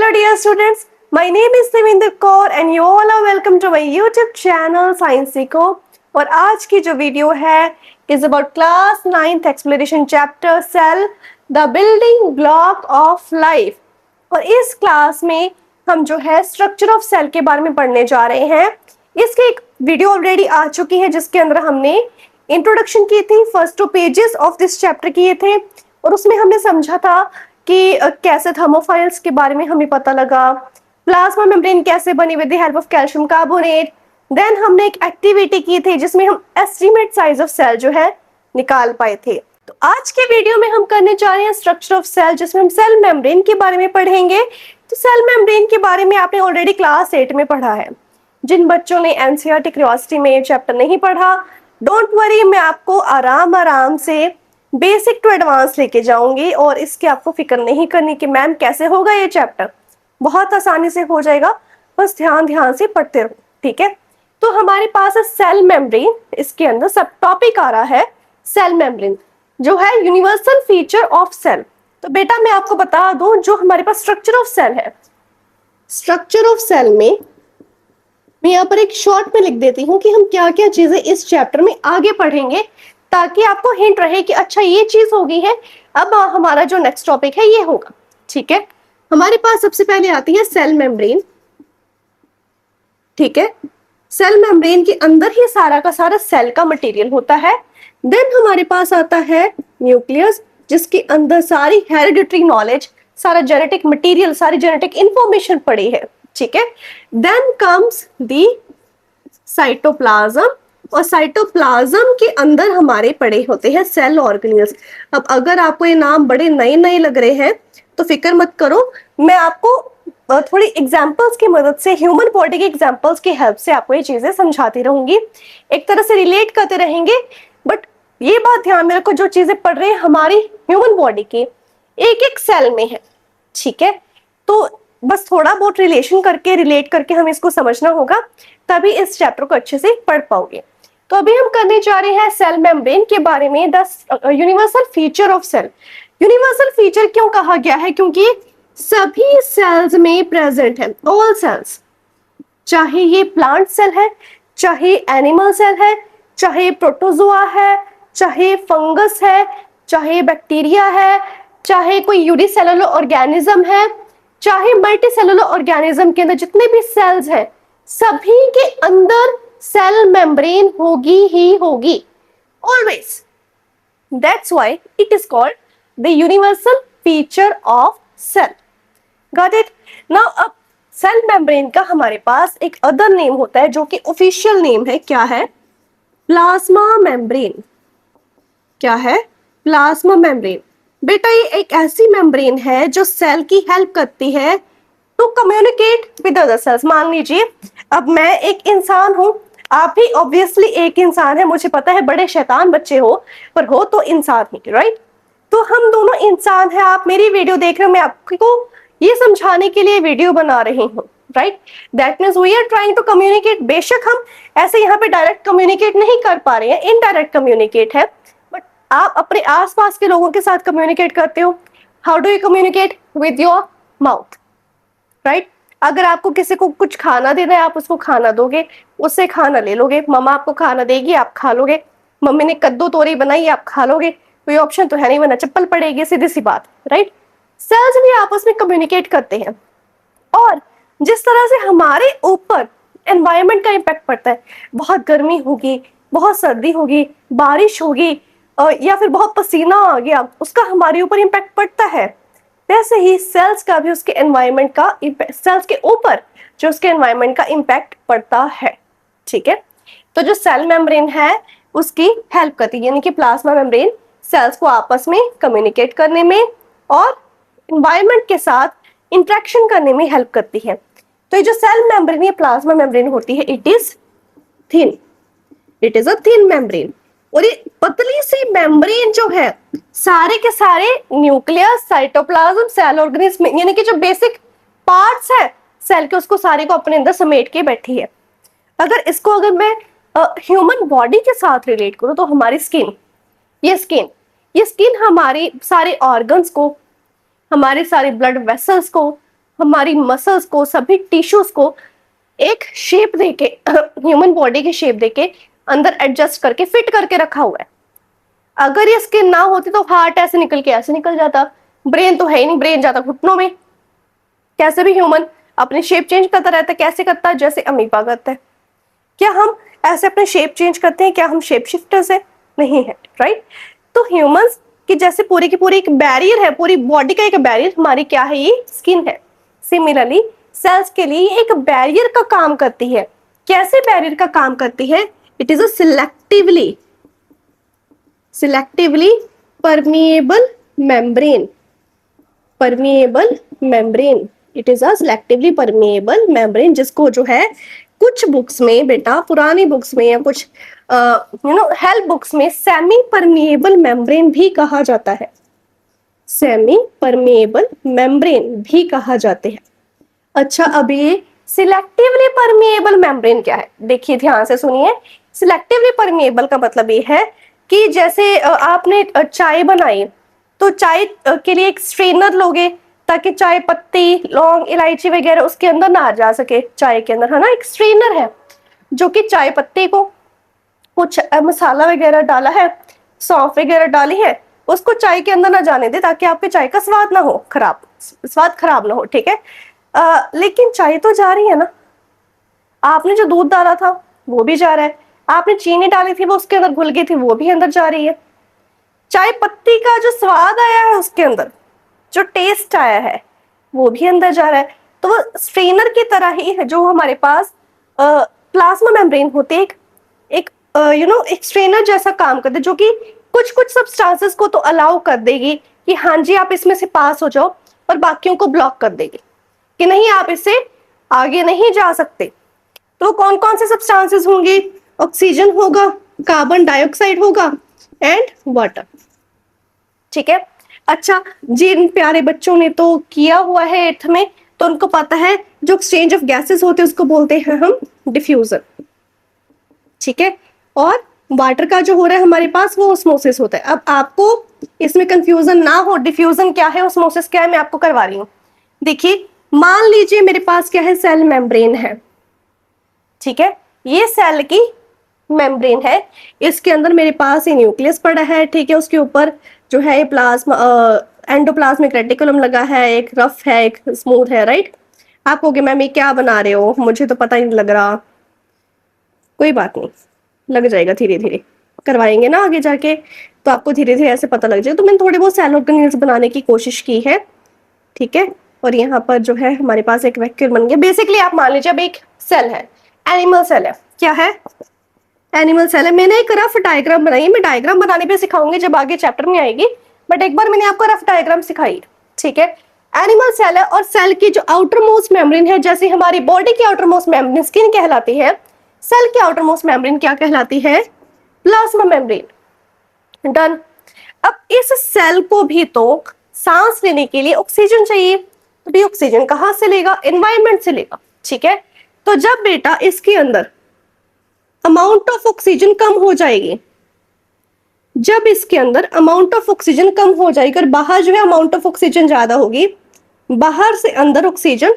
Hello dear students, my name is Devinder Kaur and you all are welcome to my YouTube channel Science Seco। और आज की जो video है is about class 9th exploration chapter cell the building block of life। और इस class में हम जो है स्ट्रक्चर ऑफ सेल के बारे में पढ़ने जा रहे हैं। इसकी एक वीडियो ऑलरेडी आ चुकी है जिसके अंदर हमने इंट्रोडक्शन की थी, first 2 pages of this chapter किए थे और उसमें हमने समझा था कि कैसे थर्मोफाइल्स के बारे में हमें पता लगा, प्लाज्मा मेम्ब्रेन कैसे बनी with the help of calcium carbonate. Then हमने एक एक्टिविटी की थी जिसमें हम एस्टिमेट साइज ऑफ सेल जो है निकाल पाए थे। तो आज के वीडियो में हम करने जा रहे हैं स्ट्रक्चर ऑफ सेल, जिसमें हम सेल मेम्ब्रेन के बारे में पढ़ेंगे। तो सेल मेम्ब्रेन के बारे में आपने ऑलरेडी क्लास 8 में पढ़ा है। जिन बच्चों ने एनसीईआरटी क्यूरियोसिटी में ये चैप्टर नहीं पढ़ा, डोंट वरी, मैं आपको आराम से बेसिक टू एडवांस लेके जाऊंगी और इसकी आपको फिक्र नहीं करनी कि मैम कैसे होगा ये चैप्टर, बहुत आसानी से हो जाएगा, बस ध्यान से पढ़ते रहो, ठीक है। तो हमारे पास है सेल मेम्ब्रेन, इसके अंदर सब टॉपिक आ रहा है सेल मेम्ब्रेन जो है यूनिवर्सल फीचर ऑफ सेल। तो बेटा मैं आपको बता दूं, जो हमारे पास स्ट्रक्चर ऑफ सेल है, स्ट्रक्चर ऑफ सेल में मैं यहाँ पर एक शॉर्ट में लिख देती हूँ कि हम क्या क्या चीजें इस चैप्टर में आगे पढ़ेंगे, ताकि आपको हिंट रहे कि अच्छा ये चीज हो गई है, अब हमारा जो नेक्स्ट टॉपिक है ये होगा, ठीक है। हमारे पास सबसे पहले आती है सेल मेम्ब्रेन, ठीक है। सेल मेम्ब्रेन के अंदर ही सारा का सारा सेल का मटेरियल होता है। देन हमारे पास आता है न्यूक्लियस, जिसके अंदर सारी हेरिडिटरी नॉलेज, सारा जेनेटिक मटेरियल, सारी जेनेटिक इंफॉर्मेशन पड़ी है, ठीक है। देन कम्स दी साइटोप्लाज्म, और साइटोप्लाज्म के अंदर हमारे पड़े होते हैं सेल ऑर्गेनेल्स। अब अगर आपको ये नाम बड़े नए नए लग रहे हैं तो फिक्र मत करो, मैं आपको थोड़ी एग्जांपल्स की मदद से, ह्यूमन बॉडी के एग्जांपल्स की हेल्प से आपको ये चीजें समझाती रहूंगी, एक तरह से रिलेट करते रहेंगे। बट ये बात ध्यान में रखो, जो चीजें पढ़ रहे हैं हमारी ह्यूमन बॉडी की एक एक सेल में है, ठीक है। तो बस थोड़ा बहुत रिलेट करके हमें इसको समझना होगा, तभी इस चैप्टर को अच्छे से पढ़ पाओगे। तो अभी हम करने जा रहे हैं सेल मेम्ब्रेन के बारे में, the universal feature of cell. Universal feature क्यों कहा गया है? क्योंकि सभी सेल्स में प्रेजेंट है, ऑल सेल्स, चाहे ये प्लांट सेल है, चाहे एनिमल सेल है, चाहे प्रोटोजोआ है, चाहे फंगस है, चाहे बैक्टीरिया है, चाहे कोई यूनिसेलुलर ऑर्गेनिज्म है, चाहे मल्टीसेलुलर ऑर्गेनिज्म के अंदर जितने भी सेल्स हैं, सभी के अंदर सेल मेम्ब्रेन होगी ही होगी, always। That's why it is called the universal feature of cell। Got it? Now अब सेल मेम्ब्रेन का हमारे पास एक अदर नेम होता है जो कि ऑफिशियल नेम है, क्या है? Plasma membrane. क्या है? Plasma membrane. बेटा ये एक ऐसी मेम्ब्रेन है जो सेल की हेल्प करती है to communicate with other cells. मान लीजिए अब मैं एक इंसान हूं, आप भी ऑब्वियसली एक इंसान है, मुझे पता है बड़े शैतान बच्चे हो, पर हो तो इंसान ही, राइट। तो हम दोनों इंसान हैं, आप मेरी वीडियो देख रहे हो, मैं आपको ये समझाने के लिए वीडियो बना रही हूँ, right. That means we are trying to communicate. बेशक हम ऐसे यहाँ पे डायरेक्ट कम्युनिकेट नहीं कर पा रहे हैं, इनडायरेक्ट कम्युनिकेट है, बट आप अपने आसपास के लोगों के साथ कम्युनिकेट करते हो। How do you communicate? With your mouth, right. अगर आपको किसी को कुछ खाना देना है, आप उसको खाना दोगे, उससे खाना ले लोगे। मम्मा आपको खाना देगी, आप खा लोगे। मम्मी ने कद्दू तोरी बनाई, आप खा लोगे। कोई ऑप्शन तो है नहीं, वरना चप्पल पड़ेगी, सीधी सी बात, राइट। सेल्स भी आपस में कम्युनिकेट करते हैं। और जिस तरह से हमारे ऊपर एनवायरनमेंट का इम्पैक्ट पड़ता है, बहुत गर्मी होगी, बहुत सर्दी होगी, बारिश होगी, या फिर बहुत पसीना आ गया, उसका हमारे ऊपर इम्पैक्ट पड़ता है, वैसे ही सेल्स का भी उसके एनवायरनमेंट का, सेल्स के ऊपर जो उसके एनवायरनमेंट का इम्पैक्ट पड़ता है, ठीक है। तो जो सेल मेम्ब्रेन है उसकी हेल्प करती है, यानी कि प्लाज्मा मेम्ब्रेन सेल्स को आपस में कम्युनिकेट करने में और एनवायरनमेंट के साथ इंटरेक्शन करने में हेल्प करती है। तो ये जो सेल मेम्ब्रेन, ये प्लाज्मा मेम्ब्रेन होती है, it is thin, it is a thin membrane. और ये पतली सी मेम्ब्रेन जो है, सारे के सारे न्यूक्लियस, साइटोप्लाज्म, सेल ऑर्गेनिज्म, यानी कि जो बेसिक पार्ट्स है सेल के, उसको सारे को अपने अंदर समेट के बैठी है। अगर मैं ह्यूमन बॉडी के साथ रिलेट करूं तो हमारी स्किन, ये स्किन हमारी सारे ऑर्गन्स को, हमारे सारे ब्लड वेसल्स को, हमारी मसल्स को, सभी टिश्यूज को एक शेप देके, ह्यूमन बॉडी की शेप देके अंदर एडजस्ट करके फिट करके रखा हुआ है। अगर ये स्किन ना होती तो हार्ट ऐसे निकल के ऐसे निकल जाता, ब्रेन तो है ही नहीं, ब्रेन जाता घुटनों में। कैसे भी ह्यूमन अपनी शेप चेंज करता रहता है, कैसे करता है? जैसे अमीबा करता है। क्या हम ऐसे अपने शेप चेंज करते हैं? क्या हम शेप शिफ्टर्स है? नहीं है, राइट। तो ह्यूमंस की जैसे पूरी की पूरी एक बैरियर है, पूरी बॉडी का एक बैरियर हमारी क्या है? ये स्किन है। सिमिलरली सेल्स के लिए एक बैरियर का काम करती है। कैसे बैरियर का काम करती है? It is a selectively permeable membrane. It is a selectively permeable membrane, जिसको जो है कुछ बुक्स में बेटा, पुरानी बुक्स में या कुछ हेल्थ बुक्स में सेमी परमिएबल मेम्ब्रेन भी कहा जाता है। सेमी परमिएबल मेम्ब्रेन भी कहा जाते हैं। अच्छा, अब ये सिलेक्टिवली परमिएबल मेम्ब्रेन क्या है? देखिए ध्यान से सुनिए। सिलेक्टिवली परमिएबल का मतलब ये है कि जैसे आपने चाय बनाई, तो चाय के लिए एक स्ट्रेनर लोगे ताकि चाय पत्ती, लौंग, इलायची वगैरह उसके अंदर ना जा सके, चाय के अंदर, है ना। एक स्ट्रेनर है जो कि चाय पत्ती को कुछ मसाला वगैरह डाला है, सौंफ वगैरह डाली है, उसको चाय के अंदर ना जाने दे ताकि आपके चाय का स्वाद ना हो खराब, स्वाद खराब ना हो, ठीक है। लेकिन चाय तो जा रही है ना। आपने जो दूध डाला था वो भी जा रहा है, आपने चीनी डाली थी वो उसके अंदर घुल गई थी, वो भी अंदर जा रही है। चाय पत्ती का जो स्वाद आया है उसके अंदर, जो टेस्ट आया है, वो भी अंदर जा रहा है। तो वो स्ट्रेनर की तरह ही है जो हमारे पास प्लाज्मा मेम्ब्रेन होते हैं, एक एक स्ट्रेनर जैसा काम करते, जो कि कुछ कुछ सब्सटेंसेस को तो अलाउ कर देगी कि हाँ जी आप इसमें से पास हो जाओ, और बाकियों को ब्लॉक कर देगी कि नहीं आप इससे आगे नहीं जा सकते। तो कौन कौन से सब्सटेंसेस होंगे? ऑक्सीजन होगा, कार्बन डाइऑक्साइड होगा एंड वाटर, ठीक है। अच्छा, जिन प्यारे बच्चों ने तो किया हुआ है 8th में, तो उनको पता है जो एक्सचेंज ऑफ गैसेस होते हैं उसको बोलते हैं हम डिफ्यूजन, ठीक है। और वाटर का जो हो रहा है हमारे पास वो ऑस्मोसिस होता है। अब आपको इसमें कंफ्यूजन ना हो, डिफ्यूजन क्या है, ऑस्मोसिस क्या है, मैं आपको करवा रही हूँ। देखिए, मान लीजिए मेरे पास क्या है, सेल मेम्ब्रेन है, ठीक है। ये सेल की मेम्ब्रेन है, इसके अंदर मेरे पास ये न्यूक्लियस पड़ा है, ठीक है। उसके ऊपर जो है ये प्लाज्मा एंडोप्लाज्मिक रेटिकुलम लगा है, एक रफ है एक स्मूथ है, राइट। आप कहोगे मैम ये क्या बना रहे हो, मुझे तो पता ही नहीं लग रहा। कोई बात नहीं, लग जाएगा, धीरे धीरे करवाएंगे ना आगे जाके, तो आपको धीरे धीरे ऐसे पता लग जाएगा। तो मैंने थोड़े बहुत सेल ऑर्गेनेल्स बनाने की कोशिश की है, ठीक है। और यहाँ पर जो है हमारे पास एक वैक्यूल बन गया। बेसिकली आप मान लीजिए अब एक सेल है, एनिमल सेल है। क्या है? एनिमल सेल है। मैंने एक रफ डायग्राम बनाई है, मैं डायग्राम बनाने पे सिखाऊंगी जब आगे चैप्टर में आएगी, बट एक बार मैंने आपको रफ डायग्राम सिखाई, ठीक है। एनिमल सेल है, और सेल की जो आउटर मोस्ट मेम्ब्रेन है, जैसे हमारी बॉडी की आउटर मोस्ट मेम्ब्रेन स्किन कहलाती है, सेल की आउटर मोस्ट मेम्ब्रेन क्या कहलाती है? Plasma membrane. डन। अब इस सेल को भी तो सांस लेने के लिए ऑक्सीजन चाहिए, तो भी ऑक्सीजन कहां से लेगा? एनवायरनमेंट से लेगा, ठीक है। तो जब बेटा इसके अंदर अमाउंट ऑफ ऑक्सीजन कम हो जाएगी, जब इसके अंदर अमाउंट ऑफ ऑक्सीजन कम हो जाएगी और बाहर जो है अमाउंट ऑफ ऑक्सीजन ज्यादा होगी, बाहर से अंदर ऑक्सीजन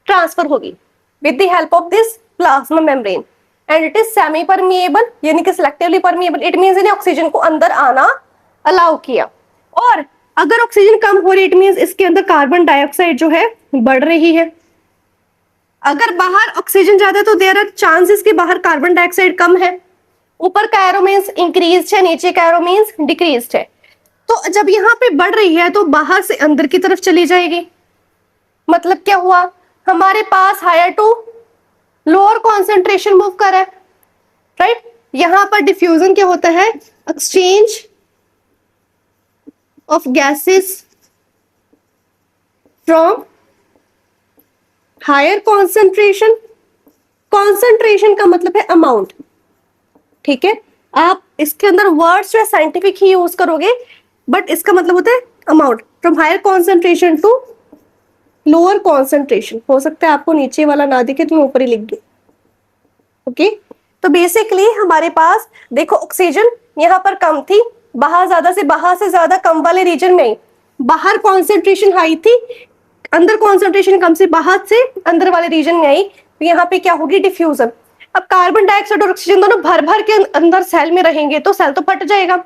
ट्रांसफर होगी with the help of this plasma membrane, and it is semi permeable, यानी कि सिलेक्टिवली परमिएबल। इट मींस इन्हें ऑक्सीजन को अंदर आना अलाउ किया। और अगर ऑक्सीजन कम हो रही, इट मींस इसके अंदर कार्बन डाइऑक्साइड जो है बढ़ रही है। अगर बाहर ऑक्सीजन ज्यादा है तो देयर आर चांसेस कि बाहर कार्बन डाइऑक्साइड कम है। ऊपर का एरो मींस इंक्रीज्ड है, नीचे का एरो मींस डिक्रीज्ड है। तो जब यहाँ पे बढ़ रही है तो बाहर से अंदर की तरफ चली जाएगी। मतलब क्या हुआ? हमारे पास higher to lower concentration move कर रहा है, राइट। यहां पर डिफ्यूजन क्या होता है? Exchange of gases from higher concentration. Concentration का मतलब है अमाउंट, ठीक है। आप इसके अंदर वर्ड्स जो है साइंटिफिक ही यूज करोगे, बट इसका मतलब होता है amount, from higher concentration to lower concentration. हो सकता है आपको नीचे वाला ना दिखे तो मैं ऊपर ही लिख दूं, ओके। तो बेसिकली हमारे पास देखो ऑक्सीजन यहाँ पर कम थी, बाहर से ज्यादा कम वाले रीजन में बाहर कॉन्सेंट्रेशन हाई थी, अंदर कॉन्सेंट्रेशन कम से बाहर से अंदर वाले रीजन में आई, तो यहाँ पे क्या होगी, डिफ्यूजन। अब कार्बन डाइऑक्साइड और ऑक्सीजन दोनों भर भर के अंदर सेल में रहेंगे तो सेल तो फट जाएगा।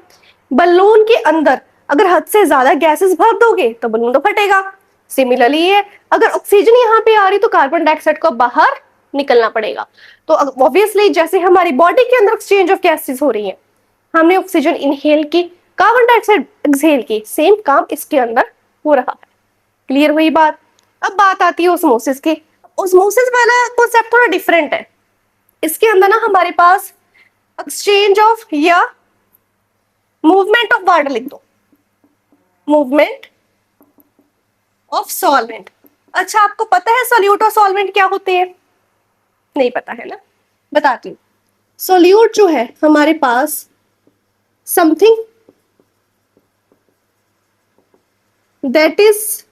बलून के अंदर अगर हद से ज्यादा गैसेस भर दोगे तो बलून तो फटेगा। सिमिलरली है, अगर ऑक्सीजन यहाँ पे आ रही तो कार्बन डाइऑक्साइड को बाहर निकलना पड़ेगा। तो ऑब्वियसली जैसे हमारी बॉडी के अंदर एक्सचेंज ऑफ गैसेस हो रही है, हमने ऑक्सीजन इनहेल की, कार्बन डाइऑक्साइड एक्सहेल की, सेम काम इसके अंदर हो रहा है। क्लियर हुई बात। अब बात आती है ओस्मोसिस की। ओस्मोसिस वाला कॉन्सेप्ट थोड़ा डिफरेंट है। इसके अंदर ना हमारे पास एक्सचेंज ऑफ या मूवमेंट ऑफ वाटर लिख दो, मूवमेंट ऑफ सॉल्वेंट। अच्छा, आपको पता है सोल्यूट और सॉल्वेंट क्या होते हैं? नहीं पता है ना, बताती हूँ। सोल्यूट जो है हमारे पास something that is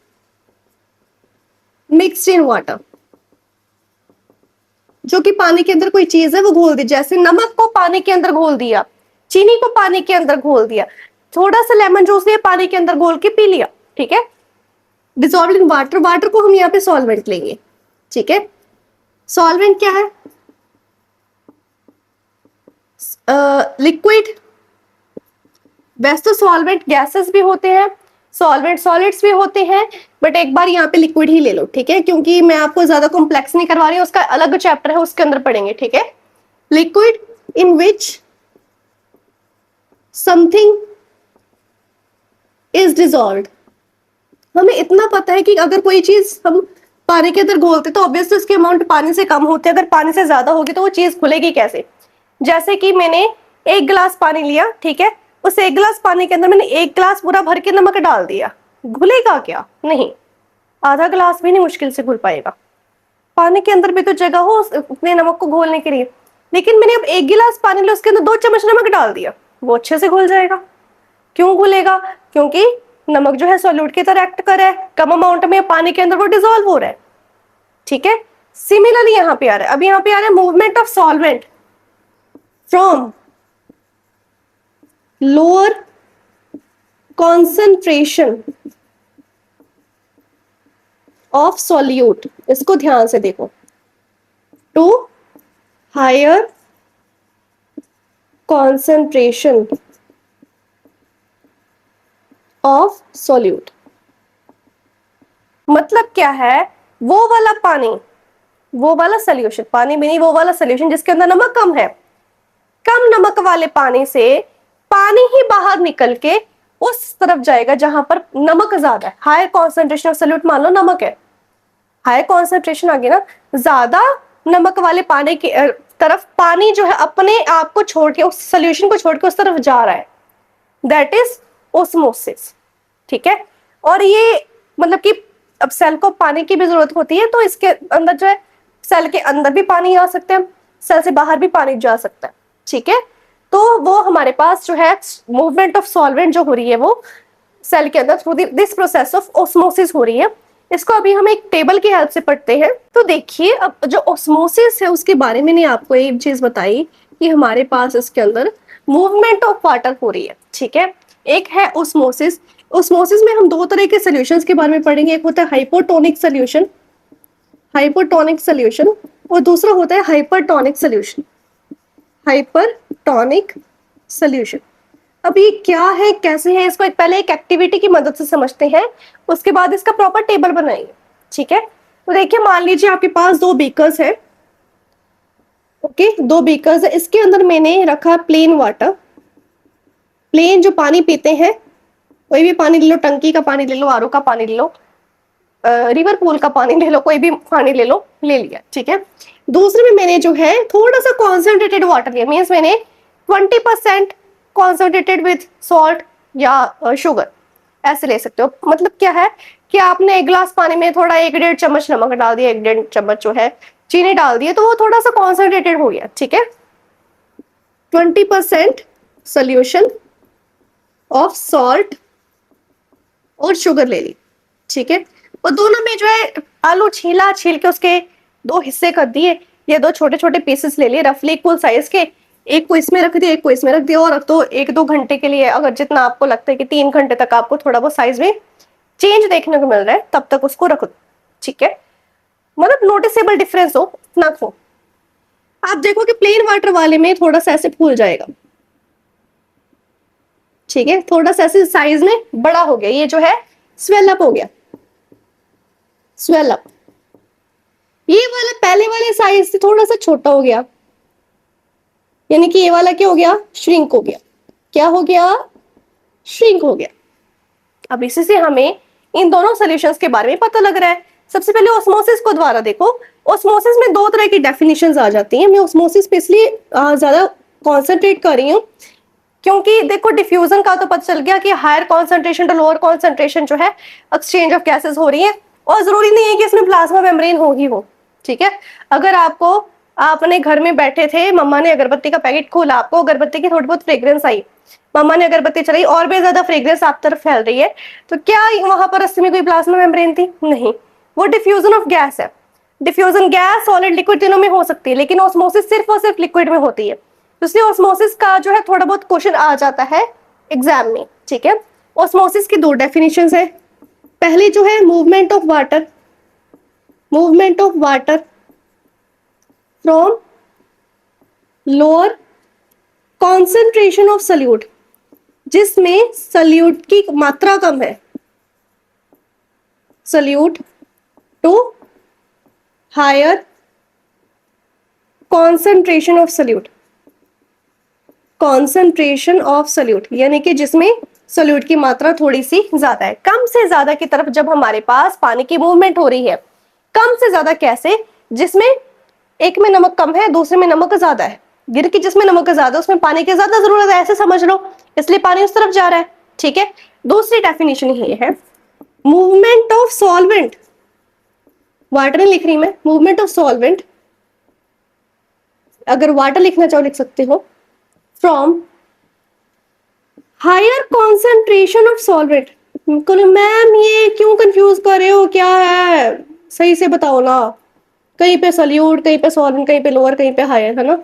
mixed in water, जो कि पानी के अंदर कोई चीज है वो घोल दी, जैसे नमक को पानी के अंदर घोल दिया, चीनी को पानी के अंदर घोल दिया, थोड़ा सा लेमन जूस लिया पानी के अंदर घोल के पी लिया, ठीक है। डिसॉल्व इन वाटर, वाटर को हम यहाँ पे सॉल्वेंट लेंगे, ठीक है। सॉल्वेंट क्या है? लिक्विड। वैसे तो सॉल्वेंट गैसेस भी होते हैं, सॉल्वेंट सॉलिड्स भी होते हैं, बट एक बार यहाँ पे लिक्विड ही ले लो, ठीक है, क्योंकि मैं आपको ज्यादा कॉम्प्लेक्स नहीं करवा रही हूँ, उसका अलग चैप्टर है, उसके अंदर पढ़ेंगे, ठीक है। Liquid in which something is dissolved. हमें इतना पता है कि अगर कोई चीज हम पानी के अंदर घोलते तो ऑब्वियसली उसके अमाउंट पानी से कम होते हैं, अगर पानी से ज्यादा होगी तो वो चीज घुलेगी कैसे? जैसे कि मैंने 1 गिलास पानी लिया, ठीक है, उस 1 गिलास पानी के अंदर मैंने 1 गिलास पूरा भर के नमक डाल दिया, घुलेगा क्या? नहीं, आधा गिलास भी नहीं मुश्किल से घुल पाएगा। पानी के अंदर भी तो जगह हो उतने नमक को घोलने के लिए, लेकिन मैंने अब 1 गिलास पानी लिया, उसके अंदर 2 चम्मच नमक डाल दिया, वो अच्छे से घुल जाएगा। क्यों घुलेगा? क्योंकि नमक जो है सॉल्यूट की तरह एक्ट कर रहा है, कम अमाउंट में पानी के अंदर वो डिसॉल्व हो रहा है, ठीक है। सिमिलरली यहाँ पे आ रहा है, अब यहाँ पे आ रहा है movement of solvent from lower concentration of solute, इसको ध्यान से देखो, to higher concentration of solute. मतलब क्या है? वो वाला पानी, वो वाला सोल्यूशन, पानी भी नहीं, वो वाला सोल्यूशन जिसके अंदर नमक कम है, कम नमक वाले पानी से पानी ही बाहर निकल के उस तरफ जाएगा जहां पर नमक ज्यादा है। हायर कॉन्सेंट्रेशन ऑफ सोल्यूट, मान लो नमक है, हायर कॉन्सेंट्रेशन आ गई ना, ज्यादा नमक वाले पानी की तरफ पानी जो है अपने आप को छोड़ के, उस सोल्यूशन को छोड़ के उस तरफ जा रहा है, दैट इज ओस्मोसिस, ठीक है। और ये मतलब कि अब सेल को पानी की भी जरूरत होती है, तो इसके अंदर जो है सेल के अंदर भी पानी आ सकते हैं, सेल से बाहर भी पानी जा सकता है, ठीक है। तो वो हमारे पास जो है मूवमेंट ऑफ सॉल्वेंट जो हो रही है वो सेल के अंदर through this process of osmosis हो रही है। इसको अभी हम एक टेबल की हेल्प से पढ़ते हैं। तो देखिए, अब जो ओस्मोसिस है उसके बारे में मैंने आपको एक चीज बताई कि हमारे पास इसके अंदर मूवमेंट ऑफ वाटर हो रही है, ठीक है। एक है ओस्मोसिस। ओस्मोसिस में हम 2 तरह के सॉल्यूशंस के बारे में पढ़ेंगे, एक होता है हाइपोटोनिक सॉल्यूशन, हाइपोटोनिक सॉल्यूशन, और दूसरा होता है हाइपरटोनिक सॉल्यूशन, हाइपरटोनिक सॉल्यूशन। अब ये क्या है, कैसे है, इसको पहले एक एक्टिविटी की मदद से समझते हैं, उसके बाद इसका प्रॉपर टेबल बनाएंगे, ठीक है। तो देखिए, मान लीजिए आपके पास 2 बीकर्स है, ओके, 2 बीकर्स है, इसके अंदर मैंने रखा प्लेन वाटर, प्लेन जो पानी पीते हैं, कोई भी पानी ले लो, टंकी का पानी ले लो, आरओ का पानी ले लो, रिवर पूल का पानी ले लो, कोई भी पानी ले लो, ले लिया, ठीक है। दूसरे में मैंने जो है थोड़ा सा कॉन्सेंट्रेटेड वाटर लिया, मीन्स मैंने 20% कॉन्सेंट्रेटेड विथ सॉल्ट या शुगर, ऐसे ले सकते हो। मतलब क्या है कि आपने 1 गिलास पानी में थोड़ा 1-1.5 चम्मच नमक डाल दिया, 1-1.5 चम्मच जो है चीनी डाल दिए, तो वो थोड़ा सा कॉन्सेंट्रेटेड हो गया, ठीक है। 20% सोल्यूशन ऑफ सॉल्ट और शुगर ले ली, ठीक है। और दोनों में जो है आलू छीला, छील के उसके 2 हिस्से कर दिए, ये 2 छोटे छोटे पीसेस ले लिए रफली इक्वल साइज के, एक को इसमें रख दिया, एक को इसमें रख दिया, और रख दो 1-2 घंटे के लिए। अगर जितना आपको लगता है कि 3 घंटे तक आपको थोड़ा बहुत साइज में चेंज देखने को मिल रहा है, तब तक उसको रख दो, ठीक है, मतलब नोटिसेबल डिफरेंस हो, इतना हो। आप देखो कि प्लेन वाटर वाले में थोड़ा सा ऐसे फूल जाएगा, ठीक है, थोड़ा सा ऐसे साइज में बड़ा हो गया, ये जो है स्वेल अप हो गया, स्वेल अप। ये वाला पहले वाले साइज से थोड़ा सा छोटा हो गया, यानी कि ये वाला क्या हो गया, श्रिंक हो गया। क्या हो गया, श्रिंक हो गया। अब इसी से हमें इन दोनों सॉल्यूशंस के बारे में पता लग रहा है। सबसे पहले ऑस्मोसिस को द्वारा देखो, ऑस्मोसिस में दो तरह की डेफिनेशंस आ जाती हैं। मैं ऑस्मोसिस पे इसलिए ज्यादा कॉन्सेंट्रेट कर रही हूँ क्योंकि देखो डिफ्यूजन का तो पता चल गया कि higher concentration to lower concentration जो है एक्सचेंज ऑफ गैसेस हो रही है, और जरूरी नहीं है कि इसमें प्लाज्मा मेम्ब्रेन हो ही हो, ठीक है। अगर आपको, आपने घर में बैठे थे, मम्मा ने अगरबत्ती का पैकेट खोला, आपको अगरबत्ती की थोड़ी बहुत फ्रेग्रेंस आई, मम्मा ने अगरबत्ती चलाई और भी ज्यादा फ्रेग्रेंस आप तरफ फैल रही है, तो क्या वहां पर रस्ते में कोई प्लाज्मा मेम्ब्रेन थी? नहीं, वो डिफ्यूजन ऑफ गैस है। डिफ्यूजन गैस सॉलिड लिक्विड तीनों में हो सकती है, लेकिन ऑस्मोसिस सिर्फ और सिर्फ लिक्विड में होती है। तो इसलिए ऑस्मोसिस का जो है थोड़ा बहुत क्वेश्चन आ जाता है एग्जाम में, ठीक है। ऑस्मोसिस की दो डेफिनेशंस है। पहली जो है movement of water, movement of water from lower concentration of solute, जिसमें सल्यूट की मात्रा कम है, solute to higher concentration of solute, concentration of solute यानी कि जिसमें सल्यूट की मात्रा थोड़ी सी ज्यादा है। कम से ज्यादा की तरफ जब हमारे पास पानी की मूवमेंट हो रही है, कम से ज्यादा कैसे, जिसमें एक में नमक कम है, दूसरे में नमक ज्यादा है, गिर की जिसमें नमक ज्यादा उसमें पानी की ज्यादा जरूरत है, ऐसे समझ लो, इसलिए पानी उस तरफ जा रहा है, ठीक है। दूसरी डेफिनेशन ये है मूवमेंट ऑफ सॉल्वेंट, वाटर नहीं लिख रही मैं, मूवमेंट ऑफ सॉल्वेंट, अगर वाटर लिखना चाहो लिख सकते हो, from higher concentration of solvent. Ma'am ये क्यों कंफ्यूज कर रहे हो, क्या है सही से बताओ ना, कहीं पे सल्यूट, कहीं पे सॉल्वेंट, कहीं पे लोअर, कहीं पे हायर, है ना,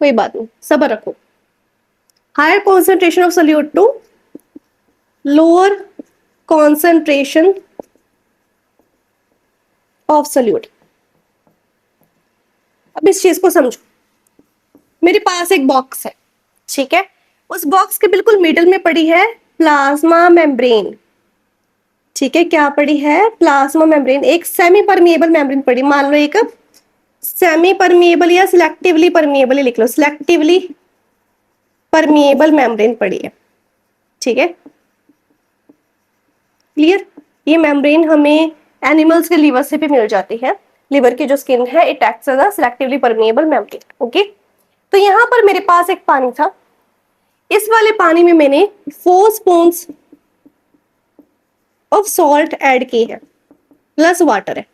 कोई बात नहीं, सब्र रखो। Higher concentration of solute to lower concentration of solute. अब इस चीज को समझो, मेरे पास एक बॉक्स है, ठीक है, उस बॉक्स के बिल्कुल मिडल में पड़ी है प्लाज्मा मेम्ब्रेन, ठीक है, क्या पड़ी है, प्लाज्मा मेम्ब्रेन, एक सेमी परमिएबल मेम्ब्रेन पड़ी, मान लो एक सेमी परमिएबल या सिलेक्टिवली परमिएबल लिख लो, सिलेक्टिवली परमिएबल मेम्ब्रेन पड़ी है, ठीक है, क्लियर। ये मेम्ब्रेन हमें एनिमल्स के लीवर से भी मिल जाती है, लिवर की जो स्किन है it acts as a selectively permeable membrane, okay. तो यहां पर मेरे पास एक पानी था, इस वाले पानी में मैंने 4 स्पून्स ऑफ सॉल्ट ऐड की है, प्लस वाटर है।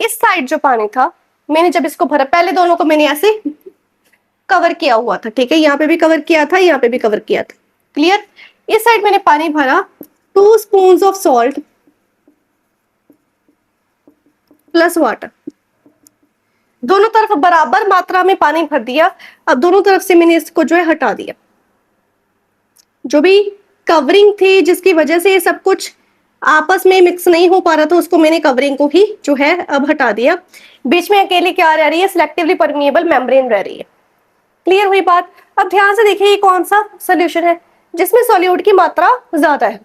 इस साइड जो पानी था मैंने जब इसको भरा, पहले दोनों को मैंने ऐसे कवर किया हुआ था, ठीक है, यहाँ पे भी कवर किया था, यहाँ पे भी कवर किया था, क्लियर। इस साइड मैंने पानी भरा 2 spoons of salt plus water, दोनों तरफ बराबर मात्रा में पानी भर दिया। अब दोनों तरफ से मैंने इसको जो है हटा दिया, जो भी कवरिंग थी जिसकी वजह से ये सब कुछ आपस में मिक्स नहीं हो पा रहा था, उसको मैंने कवरिंग को ही जो है अब हटा दिया। बीच में अकेली क्या रह रही है, सिलेक्टिवली परमिएबल मेम्ब्रेन रह रही है, क्लियर हुई बात। अब ध्यान से देखिए ये कौन सा सोल्यूशन है जिसमें सॉल्यूट की मात्रा ज्यादा है।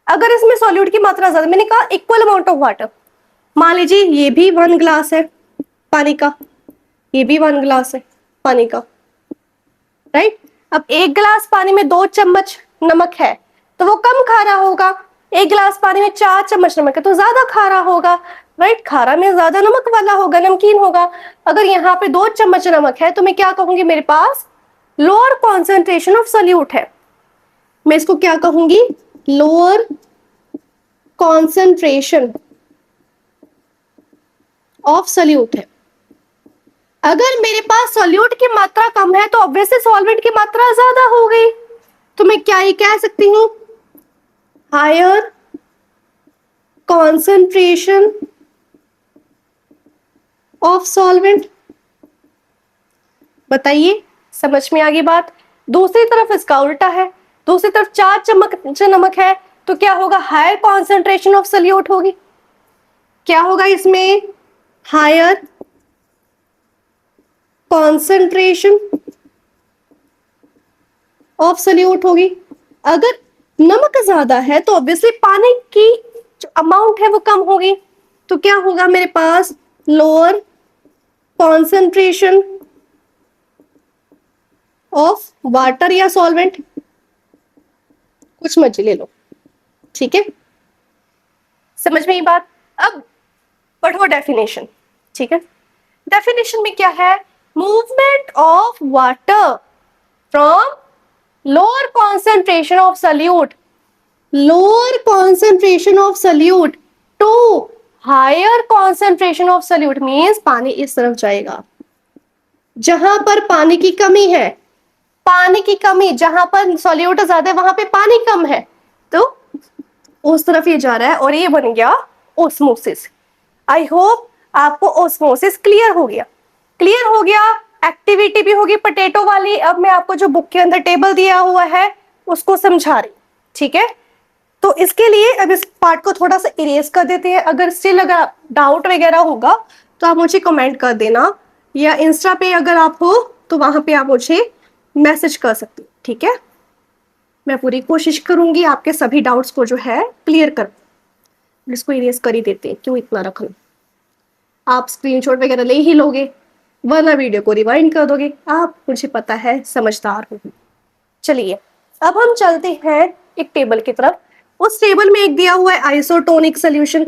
अगर इसमें सॉल्यूट की मात्रा ज्यादा, मैंने कहा इक्वल अमाउंट ऑफ वाटर, मान लीजिए ये भी 1 ग्लास है पानी का, ये भी 1 ग्लास है पानी का, राइट। अब 1 ग्लास पानी में 2 चम्मच नमक है तो वो कम खारा होगा, 1 ग्लास पानी में 4 चम्मच नमक है तो ज्यादा खारा होगा, राइट, खारा में ज्यादा नमक वाला होगा, नमकीन होगा। अगर यहाँ पे 2 चम्मच नमक है तो मैं क्या कहूंगी, मेरे पास लोअर कॉन्सेंट्रेशन ऑफ सॉल्यूट है, मैं इसको क्या कहूंगी, लोअर कॉन्सेंट्रेशन ऑफ सॉल्यूट है। अगर मेरे पास सॉल्यूट की मात्रा कम है तो ऑब्वियसली सॉल्वेंट की मात्रा ज्यादा हो गई, तो मैं क्या ही कह सकती हूं, हायर कॉन्सेंट्रेशन ऑफ सॉल्वेंट। बताइए समझ में आ गई बात। दूसरी तरफ इसका उल्टा है, दूसरी तरफ 4 चम्मच नमक है तो क्या होगा, हायर कॉन्सेंट्रेशन ऑफ सोल्यूट होगी। क्या होगा इसमें, हायर कॉन्सेंट्रेशन ऑफ सोल्यूट होगी। अगर नमक ज्यादा है तो ऑब्वियसली पानी की जो अमाउंट है वो कम होगी। तो क्या होगा मेरे पास, लोअर कॉन्सेंट्रेशन ऑफ वाटर या सॉल्वेंट, कुछ मर्जी ले लो, ठीक है, समझ में ये बात। अब पढ़ो डेफिनेशन, ठीक है। डेफिनेशन में क्या है, movement of water from lower concentration of solute, lower concentration of solute to higher concentration of solute means पानी इस तरफ जाएगा। जहां पर पानी की कमी है, पानी की कमी, जहां पर सोल्यूट ज्यादा है वहां पे पानी कम है, तो उस तरफ ये जा रहा है और ये बन गया ओस्मोसिस। आई होप आपको ओस्मोसिस क्लियर हो गया। क्लियर हो गया, एक्टिविटी भी होगी पोटैटो वाली। अब मैं आपको जो बुक के अंदर टेबल दिया हुआ है उसको समझा रही, ठीक है। तो इसके लिए अब इस पार्ट को थोड़ा सा इरेज कर देते हैं। अगर स्टिल अगर डाउट वगैरह होगा तो आप मुझे कमेंट कर देना, या इंस्टा पे अगर आप हो तो वहां पे आप मुझे मैसेज कर सकते हो, ठीक है। मैं पूरी कोशिश करूंगी आपके सभी डाउट्स को जो है क्लियर कर। इसको इरेज कर ही देते हैं, क्यों इतना रखना। आप स्क्रीनशॉट वगैरह ले ही लोगे, वरना वीडियो को रिवाइंड कर दोगे। आप, मुझे पता है, समझदार हो। चलिए अब हम चलते हैं एक टेबल की तरफ। उस टेबल में एक दिया हुआ है आइसोटोनिक सोल्यूशन,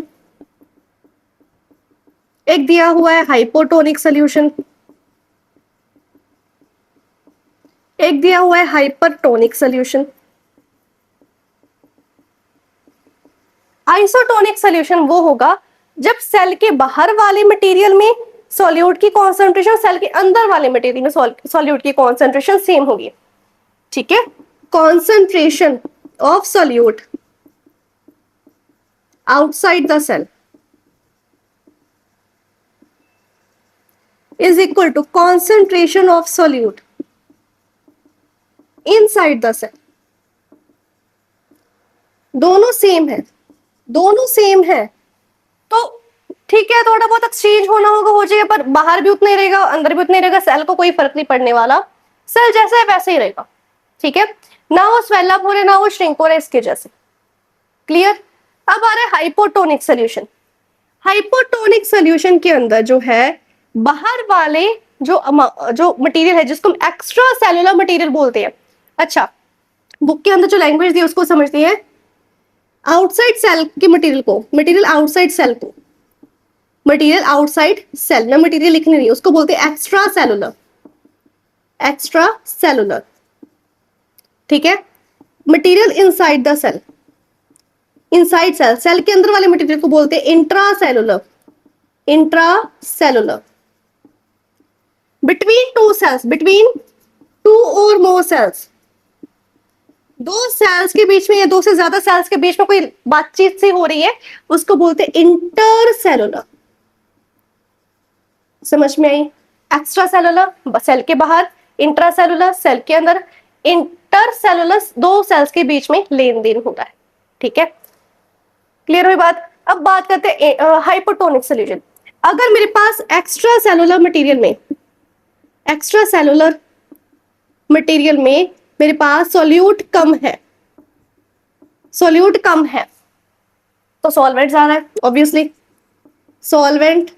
एक दिया हुआ है हाइपोटोनिक सोल्यूशन, एक दिया हुआ है हाइपरटोनिक सोल्यूशन। आइसोटोनिक सोल्यूशन वो होगा जब सेल के बाहर वाले मटेरियल में सॉल्यूट की कॉन्सेंट्रेशन सेल के अंदर वाले मटेरियल में सॉल्यूट की कॉन्सेंट्रेशन सेम होगी, ठीक है। Concentration of solute outside the cell is equal to concentration of solute inside the cell. दोनों सेम है, दोनों सेम है, तो ठीक है, थोड़ा बहुत एक्सचेंज होना होगा, हो जाएगा, पर बाहर भी उतना ही रहेगा, अंदर भी उतना ही रहेगा। सेल को कोई फर्क नहीं पड़ने वाला, सेल जैसा है वैसे ही रहेगा, ठीक है। ना वो स्वेल अप हो रहा है ना वो श्रिंक हो रहा है, इसके जैसे। क्लियर। अब आ रहा है हाइपोटोनिक सोल्यूशन। हाइपोटोनिक सोल्यूशन के अंदर जो है बाहर वाले जो मटेरियल है जिसको हम एक्स्ट्रा सेलुलर मटेरियल बोलते हैं। अच्छा, बुक के अंदर जो लैंग्वेज दी है उसको समझते हैं। आउटसाइड सेल के मटेरियल को, मटेरियल आउटसाइड सेल को, मटेरियल आउटसाइड सेल में मटेरियल लिखने नहीं, उसको बोलते हैं एक्स्ट्रा सेलुलर, एक्स्ट्रा सेलुलर, ठीक है। Material inside the cell, inside cell, cell के अंदर वाले मटेरियल को बोलते हैं intracellular, intracellular. Between two cells, between two और मोर सेल्स, दो सेल्स के बीच में या दो से ज्यादा सेल्स के बीच में कोई बातचीत सी हो रही है, उसको बोलते हैं इंटर सेलुलर। समझ में आई। एक्स्ट्रा सेलुलर सेल के बाहर, इंट्रा सेलुलर सेल के अंदर, इंटर सेलुलर दो सेल्स के बीच में लेन देन होता है, ठीक है। क्लियर हुई बात। अब बात करते हैं हाइपोटोनिक सोल्यूशन। अगर मेरे पास एक्स्ट्रा सेलुलर मटेरियल में, एक्स्ट्रा सेलुलर मटेरियल में मेरे पास सॉल्यूट कम है, सॉल्यूट कम है, तो सॉल्वेंट ज्यादा है, ऑब्वियसली सॉल्वेंट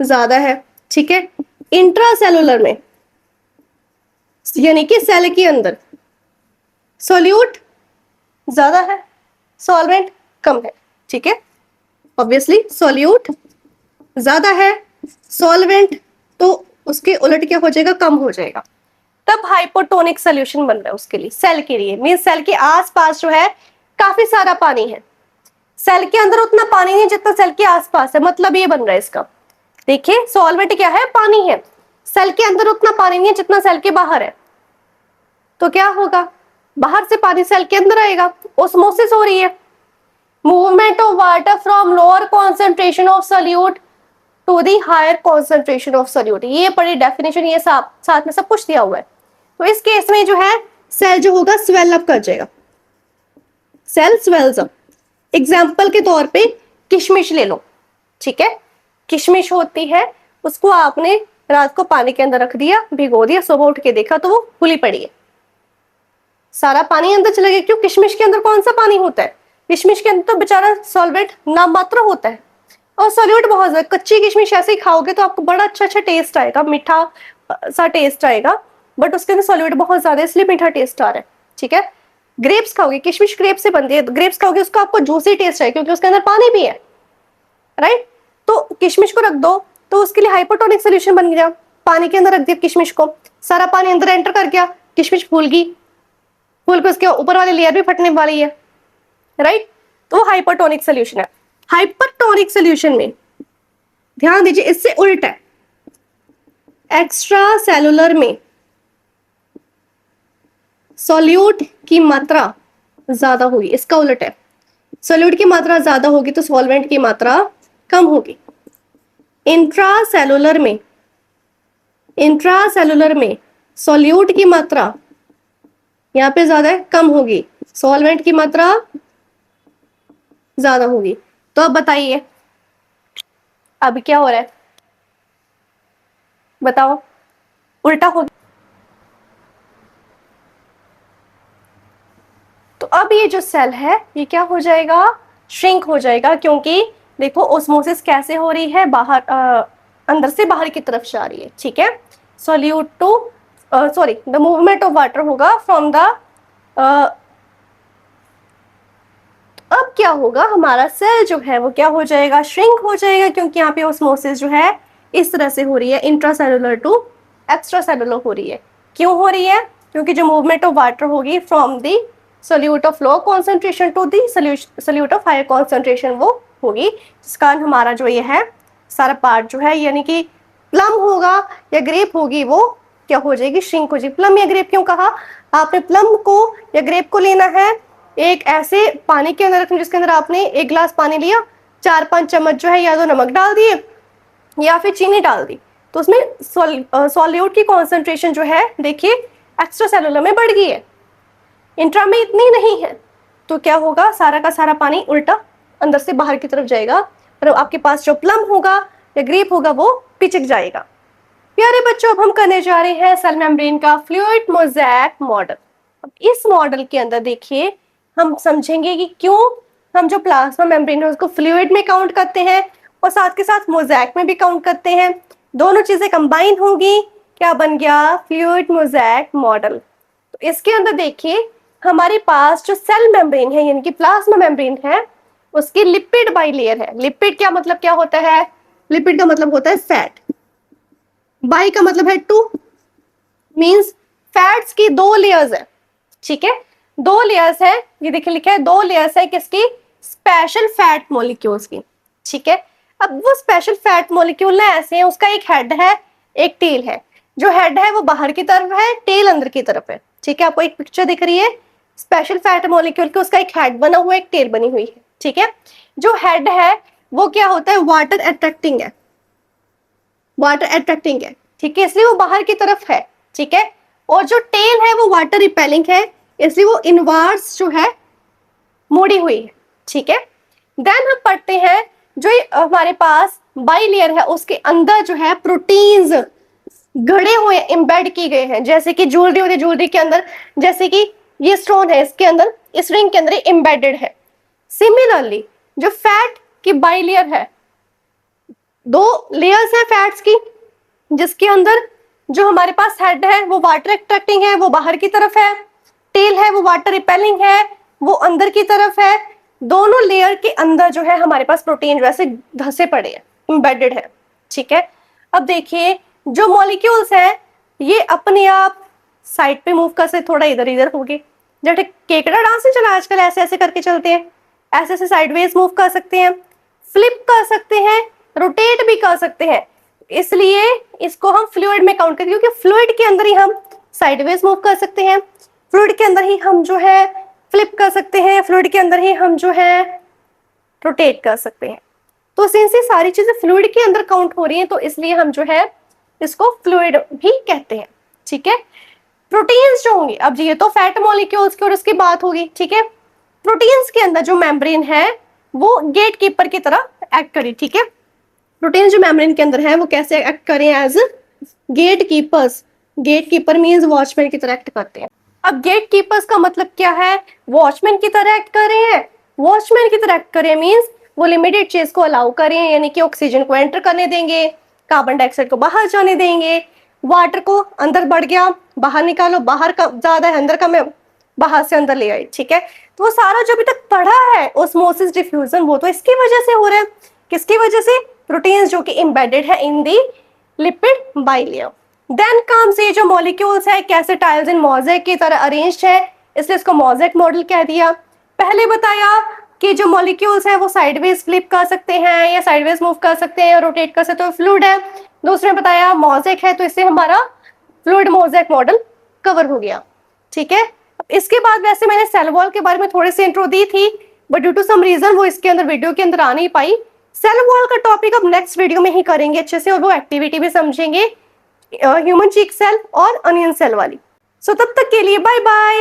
ज्यादा है, ठीक है। इंट्रा सेलुलर में यानी कि सेल के अंदर सॉल्यूट ज्यादा है, सॉल्वेंट कम है, ठीक है। ऑब्वियसली सॉल्यूट ज्यादा है, सॉल्वेंट तो उसके उलट क्या हो जाएगा, कम हो जाएगा। तब हाइपोटोनिक सोल्यूशन बन रहा है उसके लिए, सेल के लिए। मीन सेल के आसपास जो है काफी सारा पानी है, सेल के अंदर उतना पानी नहीं जितना सेल के आसपास है, मतलब ये बन रहा है इसका। देखिए सॉल्वेंट क्या है, पानी है, सेल के अंदर उतना पानी नहीं है जितना सेल के बाहर है, तो क्या होगा, बाहर से पानी सेल के अंदर आएगा, ओस्मोसिस हो रही है। Movement of water from lower concentration of solute to the higher concentration of solute. ये पढ़ी डेफिनेशन, ये साथ में सब कुछ दिया हुआ है। तो इस केस में जो है सेल जो होगा स्वेल अप कर जाएगा, सेल स्वेल्स अप। एग्जाम्पल के तौर पे किशमिश ले लो, ठीक है। किशमिश होती है, उसको आपने रात को पानी के अंदर रख दिया, भिगो दिया, सुबह उठ के देखा तो वो फूली पड़ी है, सारा पानी अंदर चला गया। क्यों? किशमिश के अंदर कौन सा पानी होता है? किशमिश के अंदर तो बेचारा सॉल्वेंट नाम मात्र होता है, और सॉल्यूट बहुत ज्यादा। कच्ची किशमिश ऐसे ही खाओगे तो आपको बड़ा अच्छा अच्छा टेस्ट आएगा, मीठा सा टेस्ट आएगा, बट उसके अंदर सॉल्यूट बहुत ज्यादा है, इसलिए मीठा टेस्ट आ रहा है, ठीक है। ग्रेप्स खाओगे, किशमिश ग्रेप्स से बनती है, ग्रेप्स खाओगे उसका आपको जूसी टेस्ट आएगा क्योंकि उसके अंदर पानी भी है, राइट। तो किशमिश को रख दो तो उसके लिए हाइपोटोनिक सोल्यूशन बन गया। पानी के अंदर रख दिया किशमिश को, सारा पानी अंदर एंटर कर गया, किशमिश फूल गई, फूल के उसके ऊपर वाली लेयर भी फटने वाली है, राइट। तो वो हाइपोटोनिक सोल्यूशन है। हाइपरटोनिक सोल्यूशन में ध्यान दीजिए, इससे उल्टा है। एक्स्ट्रा सेलुलर में सॉल्यूट की मात्रा ज्यादा होगी, इसका उलट है। सॉल्यूट की मात्रा ज्यादा होगी तो सॉल्वेंट की मात्रा कम होगी। इंट्रासेलुलर में सॉल्यूट की मात्रा यहाँ पे ज्यादा है, कम होगी, सॉल्वेंट की मात्रा ज्यादा होगी। तो अब बताइए अब क्या हो रहा है, बताओ, उल्टा हो गया। तो अब ये जो सेल है ये क्या हो जाएगा? श्रिंक हो जाएगा, क्योंकि देखो ओस्मोसिस कैसे हो रही है, बाहर अंदर से बाहर की तरफ जा रही है, ठीक है। Solute to sorry the movement of water होगा फ्रॉम द अब क्या होगा, हमारा सेल जो है वो क्या हो जाएगा? श्रिंक हो जाएगा, क्योंकि यहाँ पे ओस्मोसिस जो है इस तरह से हो रही है, इंट्रासेलुलर टू एक्स्ट्रासेलुलर हो रही है। क्यों हो रही है? क्योंकि जो मूवमेंट ऑफ वाटर होगी from the solute of low concentration to the solute of higher concentration वो होगी, जिस कारण हमारा जो ये है सारा पार्ट जो है, यानी कि प्लम होगा या ग्रेप होगी, वो क्या हो जाएगी? श्रिंक हो जाएगी। प्लम या ग्रेप क्यों कहा? आपने प्लम को या ग्रेप को लेना है एक ऐसे पानी के अंदर रखना जिसके अंदर आपने 1 गिलास पानी लिया, 4-5 चम्मच जो है या तो नमक डाल दिए या फिर चीनी डाल दी, तो उसमें सॉल्यूट की कॉन्सेंट्रेशन जो है देखिए एक्स्ट्रा सेलुलर में बढ़ गई है, इंट्रा में इतनी नहीं है। तो क्या होगा? सारा का सारा पानी उल्टा अंदर से बाहर की तरफ जाएगा, और आपके पास जो प्लम होगा या ग्रेप होगा वो पिचक जाएगा। प्यारे बच्चों, अब हम करने जा रहे हैं सेल मेम्ब्रेन का फ्लूइड मोज़ेक मॉडल। अब इस मॉडल के अंदर देखिए हम समझेंगे कि क्यों हम जो प्लाज्मा मेम्ब्रेन है उसको फ्लूइड में काउंट करते हैं और साथ के साथ मोज़ेक में भी काउंट करते हैं। दोनों चीजें कंबाइन होंगी, क्या बन गया? Fluid mosaic model. तो इसके अंदर देखिए हमारे पास जो सेल मेम्ब्रेन है यानी कि प्लाज्मा मेम्ब्रेन है उसकी लिपिड बाइलेयर है। लिपिड क्या मतलब क्या होता है? लिपिड का मतलब होता है फैट, बाई का मतलब है टू, मींस फैट्स की 2 लेयर्स है, ठीक है। 2 लेयर्स है, ये देखिए लिखा है 2 लेयर्स है किसकी? स्पेशल फैट मॉलिक्यूल्स की, ठीक है। अब वो स्पेशल फैट मॉलिक्यूल ना ऐसे हैं, उसका एक हेड है एक टेल है। जो हेड है वो बाहर की तरफ है, टेल अंदर की तरफ है, ठीक है। आपको एक पिक्चर दिख रही है स्पेशल फैट मॉलिक्यूल की, उसका एक हेड बना हुआ है, एक टेल बनी हुई है, ठीक है। जो हेड है वो क्या होता है? वाटर अट्रैक्टिंग है, वाटर अट्रैक्टिंग है, ठीक है, इसलिए वो बाहर की तरफ है, ठीक है। और जो टेल है वो वाटर रिपेलिंग है, इसलिए वो इनवर्स जो है मुड़ी हुई है, ठीक है। देन हम पढ़ते हैं जो हमारे पास बाइलेयर है उसके अंदर जो है प्रोटीन्स गड़े हुए एम्बेड किए गए हैं, जैसे कि ज्वेलरी होती है, ज्वेलरी के अंदर जैसे कि ये स्टोन है, इसके अंदर इस रिंग के अंदर एम्बेडेड है। सिमिलरली जो फैट की बाइलेयर है, 2 लेयर्स है फैट्स की, जिसके अंदर जो हमारे पास हेड है वो वाटर अट्रैक्टिंग है, वो बाहर की तरफ है, टेल है वो वाटर रिपेलिंग है, वो अंदर की तरफ है। दोनों लेयर के अंदर जो है हमारे पास प्रोटीन वैसे धसे पड़े हैं, एम्बेडेड है, ठीक है। अब देखिए जो मॉलिक्यूल्स हैं ये अपने आप साइड पे मूव कर सकते, थोड़ा इधर इधर हो गए, जैसे केकड़ा डांस नहीं चला आजकल, ऐसे ऐसे करके चलते हैं, ऐसे ऐसे साइडवेज मूव कर सकते हैं, फ्लिप कर सकते हैं, रोटेट भी कर सकते हैं। इसलिए इसको हम फ्लूइड में काउंट करते हैं, क्योंकि फ्लूइड के अंदर ही हम साइडवेज मूव कर सकते हैं, फ्लूइड के अंदर ही हम जो है फ्लिप कर सकते हैं, फ्लूइड के अंदर ही हम जो है रोटेट कर सकते हैं। तो सिंस ये सारी चीजें फ्लूइड के अंदर काउंट हो रही हैं तो इसलिए हम जो है इसको फ्लूइड भी कहते हैं, ठीक है। प्रोटीन्स जो होंगे, अब ये तो फैट मॉलिक्यूल्स की और उसकी बात होगी, ठीक है। प्रोटीन्स के अंदर जो मेम्ब्रेन है वो गेट कीपर की तरह एक्ट करी, ठीक है। प्रोटीन जो मेम्ब्रेन के अंदर है वो कैसे एक्ट करें, as gatekeepers. Gatekeeper means watchman की तरह एक्ट करते हैं। अब गेट कीपर्स का मतलब क्या है, वॉचमैन की तरह एक्ट कर रहे हैं। वॉचमैन की तरह एक्ट करें मीन्स वो लिमिटेड चीज को अलाउ करें, यानी कि ऑक्सीजन को एंटर करने देंगे, कार्बन डाइऑक्साइड को बाहर जाने देंगे, वाटर को अंदर बढ़ गया बाहर निकालो, बाहर का ज्यादा है अंदर कम है बाहर से अंदर ले आई, ठीक है। तो वो सारा जो अभी तक पढ़ा है ऑस्मोसिस डिफ्यूजन, वो तो इसकी वजह से हो रहा है। किसकी वजह से, प्रोटीन्स जो कि एम्बेडेड है इन दी लिपिड बाइलेयर। देन कम्स ये जो मॉलिक्यूल्स है कैसे टाइल्स इन मोज़ेक की तरह अरेंज्ड है, इसलिए इसको मोज़ेक मॉडल कह दिया। पहले बताया कि जो मॉलिक्यूल्स है वो साइडवेज फ्लिप कर सकते हैं या साइडवेज मूव कर सकते हैं या रोटेट कर सकते हैं, तो फ्लूइड है। दूसरे बताया मोज़ेक है, तो इससे हमारा फ्लूइड मोज़ेक मॉडल कवर हो गया, ठीक है। इसके बाद वैसे मैंने सेल वॉल के बारे में थोड़ी सी इंट्रो दी थी, but due to some reason वो इसके अंदर वीडियो के अंदर आ नहीं पाई। सेल वॉल का टॉपिक अब नेक्स्ट वीडियो में ही करेंगे अच्छे से, और वो एक्टिविटी भी समझेंगे ह्यूमन चीक सेल और अनियन सेल वाली। सो तब तक के लिए बाय बाय।